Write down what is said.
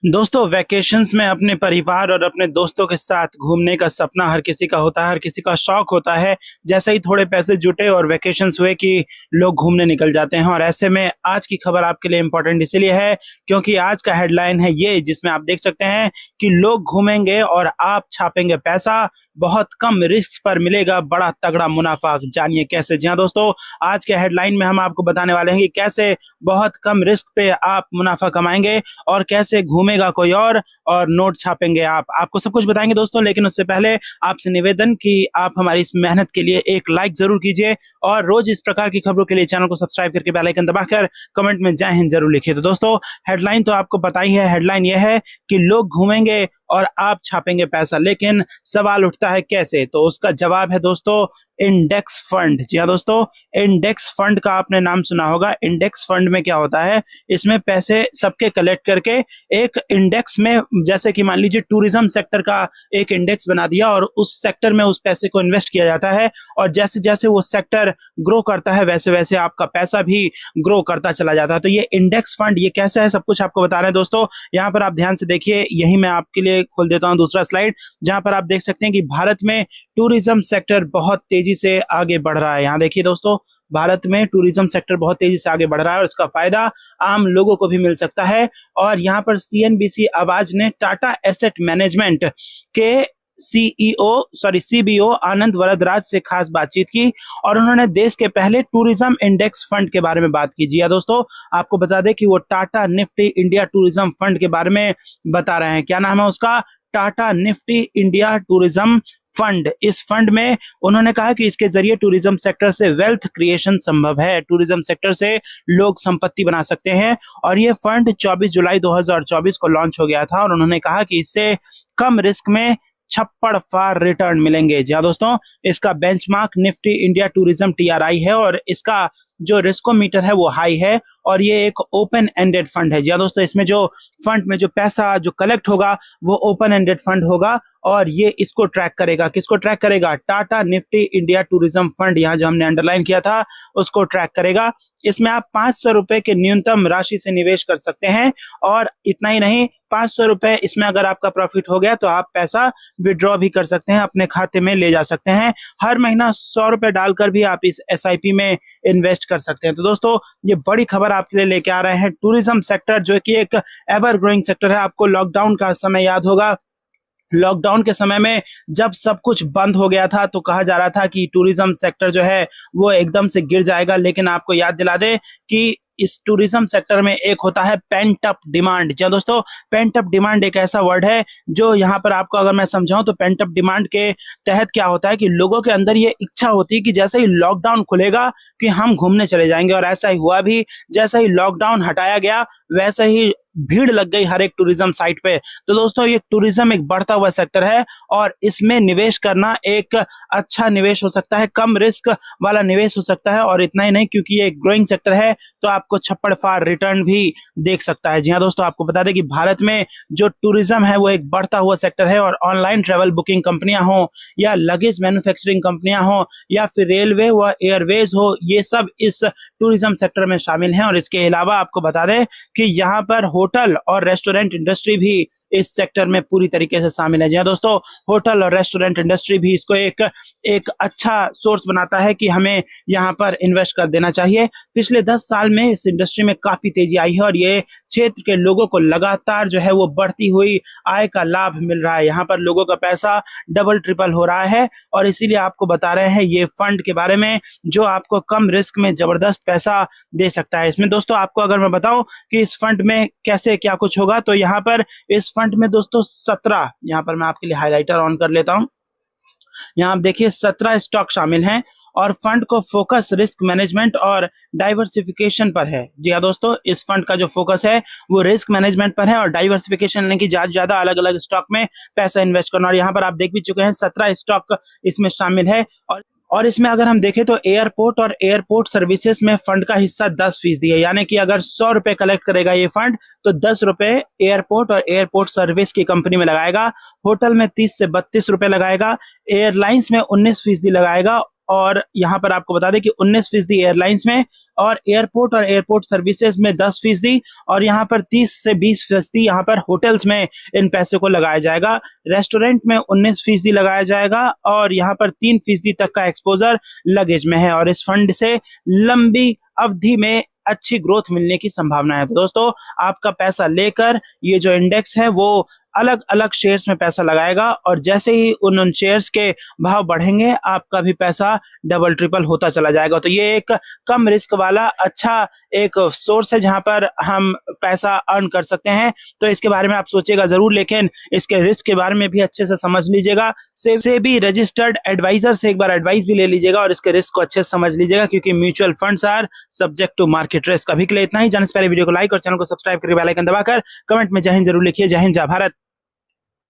दोस्तों वैकेशंस में अपने परिवार और अपने दोस्तों के साथ घूमने का सपना हर किसी का होता है, हर किसी का शौक होता है। जैसे ही थोड़े पैसे जुटे और वैकेशंस हुए कि लोग घूमने निकल जाते हैं। और ऐसे में आज की खबर आपके लिए इंपॉर्टेंट इसलिए है क्योंकि आज का हेडलाइन है ये, जिसमें आप देख सकते हैं कि लोग घूमेंगे और आप छापेंगे पैसा, बहुत कम रिस्क पर मिलेगा बड़ा तगड़ा मुनाफा। जानिए कैसे। जी हाँ दोस्तों, आज के हेडलाइन में हम आपको बताने वाले हैं कि कैसे बहुत कम रिस्क पे आप मुनाफा कमाएंगे और कैसे घूमेगा कोई और नोट छापेंगे आप। आपको सब कुछ बताएंगे दोस्तों, लेकिन उससे पहले आपसे निवेदन कि आप हमारी इस मेहनत के लिए एक लाइक जरूर कीजिए और रोज इस प्रकार की खबरों के लिए चैनल को सब्सक्राइब करके बेल आइकन दबाकर कमेंट में जय हिंद जरूर लिखिए। तो दोस्तों हेडलाइन तो आपको पता ही है। हेडलाइन यह है कि लोग घूमेंगे और आप छापेंगे पैसा, लेकिन सवाल उठता है कैसे। तो उसका जवाब है दोस्तों इंडेक्स फंड। जी हाँ दोस्तों, इंडेक्स फंड का आपने नाम सुना होगा। इंडेक्स फंड में क्या होता है, इसमें पैसे सबके कलेक्ट करके एक इंडेक्स में, जैसे कि मान लीजिए टूरिज्म सेक्टर का एक इंडेक्स बना दिया और उस सेक्टर में उस पैसे को इन्वेस्ट किया जाता है और जैसे जैसे वो सेक्टर ग्रो करता है वैसे वैसे आपका पैसा भी ग्रो करता चला जाता है। तो ये इंडेक्स फंड ये कैसा है सब कुछ आपको बता रहे हैं दोस्तों। यहाँ पर आप ध्यान से देखिए, यही मैं आपके लिए खोल देता हूँ दूसरा स्लाइड, जहां पर आप देख सकते हैं कि भारत में टूरिज्म सेक्टर बहुत तेजी से आगे बढ़ रहा है। यहाँ देखिए दोस्तों, भारत में टूरिज्म सेक्टर बहुत तेजी से आगे बढ़ रहा है और इसका फायदा आम लोगों को भी मिल सकता है। और यहाँ पर सीएनबीसी आवाज ने टाटा एसेट मैनेजमेंट के सीबीओ आनंद वरदराज से खास बातचीत की और उन्होंने देश के पहले टूरिज्म इंडेक्स फंड के बारे में बात की। जी दोस्तों, आपको बता दें कि वो Tata Nifty India tourism fund के बारे में बता रहे हैं। क्या नाम है उसका? Tata Nifty India tourism fund. इस फंड में उन्होंने कहा कि इसके जरिए टूरिज्म सेक्टर से वेल्थ क्रिएशन संभव है। टूरिज्म सेक्टर से लोग संपत्ति बना सकते हैं और ये फंड 24 जुलाई 2024 को लॉन्च हो गया था और उन्होंने कहा कि इससे कम रिस्क में छप्पड़ फार रिटर्न मिलेंगे। जी हाँ दोस्तों, इसका benchmark Nifty India tourism TRI है और इसका जो रिस्कोमीटर है वो हाई है और ये एक ओपन एंडेड फंड है। जी हाँ दोस्तों, इसमें जो फंड में जो पैसा जो कलेक्ट होगा वो ओपन एंडेड फंड होगा और ये इसको ट्रैक करेगा। किसको ट्रैक करेगा? Tata Nifty India tourism fund, यहाँ जो हमने अंडरलाइन किया था उसको ट्रैक करेगा। इसमें आप 500 रुपए के न्यूनतम राशि से निवेश कर सकते हैं और इतना ही नहीं, 500 रुपए इसमें अगर आपका प्रॉफिट हो गया तो आप पैसा विड्रॉ भी कर सकते हैं, अपने खाते में ले जा सकते हैं। हर महीना 100 रुपए डालकर भी आप इस एसआईपी में इन्वेस्ट कर सकते हैं। तो दोस्तों ये बड़ी खबर आपके लिए लेके आ रहे हैं। टूरिज्म सेक्टर जो कि एक एवर ग्रोइंग सेक्टर है। आपको लॉकडाउन का समय याद होगा। लॉकडाउन के समय में जब सब कुछ बंद हो गया था तो कहा जा रहा था कि टूरिज्म सेक्टर जो है वो एकदम से गिर जाएगा, लेकिन आपको याद दिला दे कि इस टूरिज्म सेक्टर में एक होता है पेंट अप डिमांड। जी दोस्तों, पेंट अप डिमांड एक ऐसा वर्ड है जो यहाँ पर आपको अगर मैं समझाऊं तो पेंट अप डिमांड के तहत क्या होता है कि लोगों के अंदर ये इच्छा होती है कि जैसे ही लॉकडाउन खुलेगा कि हम घूमने चले जाएंगे और ऐसा ही हुआ भी। जैसे ही लॉकडाउन हटाया गया वैसे ही भीड़ लग गई हर एक टूरिज्म साइट पे। तो दोस्तों ये टूरिज्म एक बढ़ता हुआ सेक्टर है और इसमें निवेश करना एक अच्छा निवेश हो सकता है, कम रिस्क वाला निवेश हो सकता है। और इतना ही नहीं, क्योंकि ये एक ग्रोइंग सेक्टर है तो आपको छप्पड़ फार रिटर्न भी देख सकता है। जी हाँ दोस्तों, आपको बता दें कि भारत में जो टूरिज्म है वो एक बढ़ता हुआ सेक्टर है और ऑनलाइन ट्रेवल बुकिंग कंपनियां हो या लगेज मैन्युफैक्चरिंग कंपनियां हो या फिर रेलवे व एयरवेज हो, ये सब इस टूरिज्म सेक्टर में शामिल हैं। और इसके अलावा आपको बता दें कि यहाँ पर होटल और रेस्टोरेंट इंडस्ट्री भी इस सेक्टर में पूरी तरीके से शामिल है। जी हाँ दोस्तों, होटल और रेस्टोरेंट इंडस्ट्री भी इसको एक अच्छा सोर्स बनाता है कि हमें यहाँ पर इन्वेस्ट कर देना चाहिए। पिछले 10 साल में इस इंडस्ट्री में काफी तेजी आई है और ये क्षेत्र के लोगों को लगातार जो है वो बढ़ती हुई आय का लाभ मिल रहा है। यहाँ पर लोगों का पैसा डबल ट्रिपल हो रहा है और इसीलिए आपको बता रहे हैं ये फंड के बारे में जो आपको कम रिस्क में जबरदस्त पैसा दे सकता है। इसमें दोस्तों आपको अगर मैं बताऊं कि इस फंड में कैसे क्या कुछ होगा, तो यहाँ पर इस फंड में दोस्तों 17, यहाँ पर मैं आपके लिए हाइलाइटर ऑन कर लेता हूं। यहाँ आप देखिए 17 स्टॉक शामिल हैं और फंड को फोकस रिस्क मैनेजमेंट और डाइवर्सिफिकेशन पर है। जी हाँ दोस्तों, इस फंड का जो फोकस है वो रिस्क मैनेजमेंट पर है और डाइवर्सिफिकेशन यानी कि ज्यादा अलग अलग स्टॉक में पैसा इन्वेस्ट करना। और यहाँ पर आप देख भी चुके हैं 17 स्टॉक इसमें शामिल है। और इसमें अगर हम देखें तो एयरपोर्ट और एयरपोर्ट सर्विसेज में फंड का हिस्सा 10% है, यानी कि अगर 100 रुपए कलेक्ट करेगा ये फंड तो 10 रुपए एयरपोर्ट और एयरपोर्ट सर्विस की कंपनी में लगाएगा। होटल में 30 से 32 रुपए लगाएगा। एयरलाइंस में 19% लगाएगा और यहाँ पर आपको बता दें कि 19% एयरलाइंस में, और एयरपोर्ट सर्विसेज में 10%, और यहाँ पर 30 से 20% यहाँ पर होटल्स में इन पैसे को लगाया जाएगा। रेस्टोरेंट में 19% लगाया जाएगा, और यहाँ पर 3% तक का एक्सपोजर लगेज में है, और इस फंड से लंबी अवधि में अच्छी ग्रोथ मिलने की संभावना है। तो दोस्तों, आपका पैसा लेकर ये जो इंडेक्स है वो अलग अलग शेयर्स में पैसा लगाएगा, और जैसे ही उन शेयर्स के भाव बढ़ेंगे आपका भी पैसा डबल ट्रिपल होता चला जाएगा। तो ये एक कम रिस्क वाला अच्छा एक सोर्स है जहां पर हम पैसा अर्न कर सकते हैं। तो इसके बारे में आप सोचिएगा जरूर, लेकिन इसके रिस्क के बारे में भी अच्छे से समझ लीजिएगा। सेबी रजिस्टर्ड एडवाइजर से एक बार एडवाइस भी ले लीजिएगा और इसके रिस्क को अच्छे से समझ लीजिएगा, क्योंकि mutual funds are subject to market risk. अभी के लिए इतना ही। जाने से पहले वीडियो को लाइक और चैनल को सब्सक्राइब करके बेल आइकन दबाकर कमेंट में जय हिंद जरूर लिखिए। जय हिंद, जय भारत।